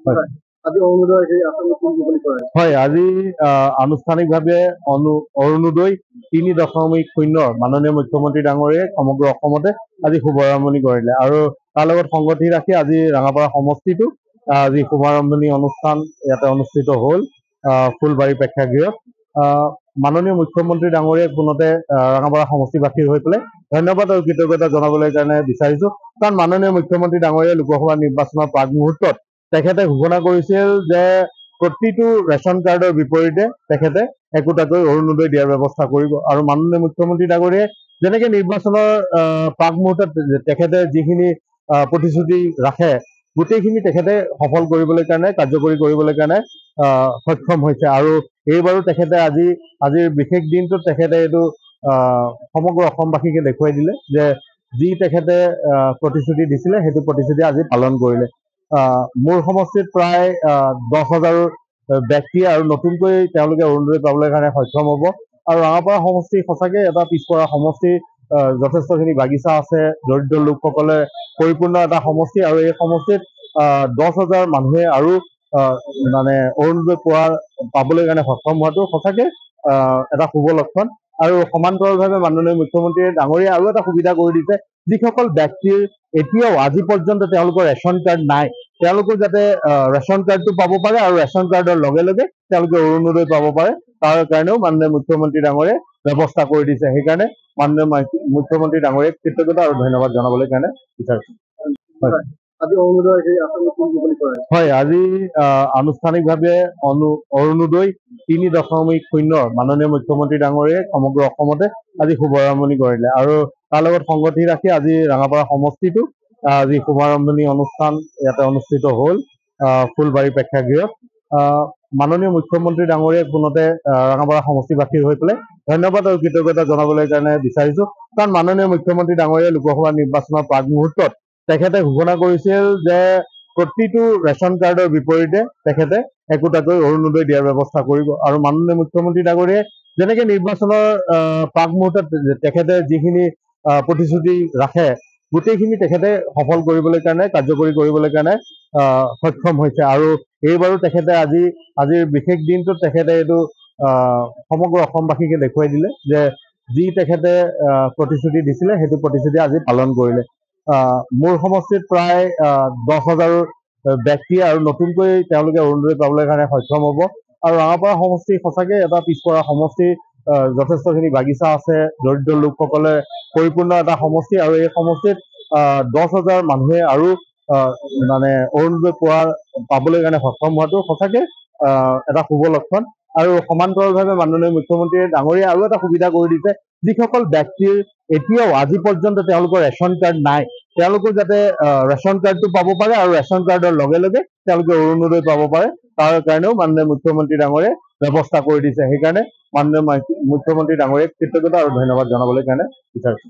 হয়। আজি অৰুণোদয় সেই আঁচনি মুকলি কৰা হৈছে। হয়, আজি আনুষ্ঠানিকভাৱে অৰুণোদয় ৩.০ মাননীয় মুখ্যমন্ত্ৰী ডাঙৰীয়াই সমগ্ৰ অসমতে আজি শুভাৰম্ভণি কৰিলে আৰু তাৰ লগত সংগতি ৰাখি আজি ৰাঙাপাৰা সমষ্টিটো আজি শুভাৰম্ভণি অনুষ্ঠান ইয়াতে অনুষ্ঠিত হ'ল ফুলবাৰী প্ৰেক্ষাগৃহত। মাননীয় মুখ্যমন্ত্ৰী ডাঙৰীয়াক পুনতে ৰাঙাপাৰা সমষ্টিবাসীৰ হৈ পেলাই ধন্যবাদ আৰু কৃতজ্ঞতা জনাবলৈ কাৰণে বিচাৰিছো। কাৰণ মাননীয় মুখ্যমন্ত্ৰী ডাঙৰীয়াই লোকসভা নিৰ্বাচনৰ প্ৰাক মুহূৰ্তত তেখেতে ঘোষণা কৰিছিল যে প্ৰতিটো ৰেচন কাৰ্ডৰ বিপৰীতে তেখেতে একোটাকৈ অৰুণোদয় দিয়াৰ ব্যৱস্থা কৰিব আৰু মাননীয় মুখ্যমন্ত্ৰী ডাঙৰীয়াই যেনেকে নিৰ্বাচনৰ প্ৰাক মুহূৰ্তত তেখেতে যিখিনি প্ৰতিশ্ৰুতি ৰাখে গোটেইখিনি তেখেতে সফল কৰিবলৈ কাৰণে কাৰ্যকৰী কৰিবলৈ কাৰণে সক্ষম হৈছে আৰু এইবাৰো তেখেতে আজিৰ বিশেষ দিনটোত তেখেতে এইটো সমগ্ৰ অসমবাসীকে দেখুৱাই দিলে যে যি তেখেতে প্ৰতিশ্ৰুতি দিছিলে সেইটো প্ৰতিশ্ৰুতি আজি পালন কৰিলে। মোৰ সমষ্টিত প্ৰায় 10,000 ব্যক্তি আৰু নতুনকৈ তেওঁলোকে অৰুণোদয় পাবলৈ কাৰণে সক্ষম হ'ব আৰু ৰাঙাপাৰা সমষ্টি সঁচাকৈ এটা পিছপৰা সমষ্টি। যথেষ্টখিনি বাগিচা আছে, দৰিদ্ৰ লোকসকলে পৰিপূৰ্ণ এটা সমষ্টি আৰু এই সমষ্টিত 10,000 মানুহে আৰু মানে অৰুণোদয় পাবলৈ কাৰণে সক্ষম হোৱাটো সঁচাকৈ এটা শুভ লক্ষণ। আৰু সমান্তৰালভাৱে মাননীয় মুখ্যমন্ত্ৰী ডাঙৰীয়াই আৰু এটা সুবিধা কৰি দিছে, যিসকল ব্যক্তিৰ এতিয়াও আজি পৰ্যন্ত তেওঁলোকৰ ৰেচন কাৰ্ড নাই তেওঁলোকো যাতে ৰেচন কাৰ্ডটো পাব পাৰে আৰু ৰেচন কাৰ্ডৰ লগে লগে তেওঁলোকে অৰুণোদয় পাব পাৰে তাৰ কাৰণেও মাননীয় মুখ্যমন্ত্ৰী ডাঙৰীয়াই ব্যৱস্থা কৰি দিছে। সেইকাৰণে মাননীয় মুখ্যমন্ত্ৰী ডাঙৰীয়াক কৃতজ্ঞতা আৰু ধন্যবাদ জনাবলৈ কাৰণে বিচাৰিছো। আজি অৰুণোদয় সেই আঁচনি মুকলি কৰা হৈছে। হয়, আজি আনুষ্ঠানিকভাৱে অৰুণোদয় ৩.০ মাননীয় মুখ্যমন্ত্ৰী ডাঙৰীয়াই সমগ্ৰ অসমতে আজি শুভাৰম্ভণি কৰিলে আৰু তাৰ লগত সংগতি ৰাখি আজি ৰাঙাপাৰা সমষ্টিটো আজি শুভাৰম্ভণি অনুষ্ঠান ইয়াতে অনুষ্ঠিত হ'ল ফুলবাৰী প্ৰেক্ষাগৃহত। মাননীয় মুখ্যমন্ত্ৰী ডাঙৰীয়াক পুনতে ৰাঙাপাৰা সমষ্টিবাসীৰ হৈ পেলাই ধন্যবাদ আৰু কৃতজ্ঞতা জনাবলৈ কাৰণে বিচাৰিছো। কাৰণ মাননীয় মুখ্যমন্ত্ৰী ডাঙৰীয়াই লোকসভা নিৰ্বাচনৰ প্ৰাক মুহূৰ্তত তেখেতে ঘোষণা কৰিছিল যে প্ৰতিটো ৰেচন কাৰ্ডৰ বিপৰীতে তেখেতে একোটাকৈ অৰুণোদয় দিয়াৰ ব্যৱস্থা কৰিব আৰু মাননীয় মুখ্যমন্ত্ৰী ডাঙৰীয়াই যেনেকে নিৰ্বাচনৰ প্ৰাক মুহূৰ্তত তেখেতে যিখিনি প্ৰতিশ্ৰুতি ৰাখে গোটেইখিনি তেখেতে সফল কৰিবলৈ কাৰণে কাৰ্যকৰী কৰিবলৈ কাৰণে সক্ষম হৈছে আৰু এইবাৰো তেখেতে আজিৰ বিশেষ দিনটোত তেখেতে এইটো সমগ্ৰ অসমবাসীকে দেখুৱাই দিলে যে যি তেখেতে প্ৰতিশ্ৰুতি দিছিলে সেইটো প্ৰতিশ্ৰুতি আজি পালন কৰিলে। মোৰ সমষ্টিত প্ৰায় 10,000 ব্যক্তি আৰু নতুনকৈ তেওঁলোকে অৰুণোদয় পাবলৈ কাৰণে সক্ষম হ'ব আৰু ৰাঙাপাৰা সমষ্টি সঁচাকৈ এটা পিছপৰা সমষ্টি। যথেষ্টখিনি বাগিচা আছে, দৰিদ্ৰ লোকসকলে পৰিপূৰ্ণ এটা সমষ্টি আৰু এই সমষ্টিত 10,000 মানুহে আৰু মানে অৰুণোদয় পাবলৈ কাৰণে সক্ষম হোৱাটো সঁচাকৈ এটা শুভ লক্ষণ। আৰু সমান্তৰালভাৱে মাননীয় মুখ্যমন্ত্ৰী ডাঙৰীয়াই আৰু এটা সুবিধা কৰি দিছে, যিসকল ব্যক্তিৰ এতিয়াও আজি পৰ্যন্ত তেওঁলোকৰ ৰেচন কাৰ্ড নাই তেওঁলোকো যাতে ৰেচন কাৰ্ডটো পাব পাৰে আৰু ৰেচন কাৰ্ডৰ লগে লগে তেওঁলোকে অৰুণোদয় পাব পাৰে তাৰ কাৰণেও মাননীয় মুখ্যমন্ত্ৰী ডাঙৰীয়াই ব্যৱস্থা কৰি দিছে। সেইকাৰণে মাননীয় মুখ্যমন্ত্ৰী ডাঙৰীয়াক কৃতজ্ঞতা আৰু ধন্যবাদ জনাবলৈ কাৰণে বিচাৰিছো।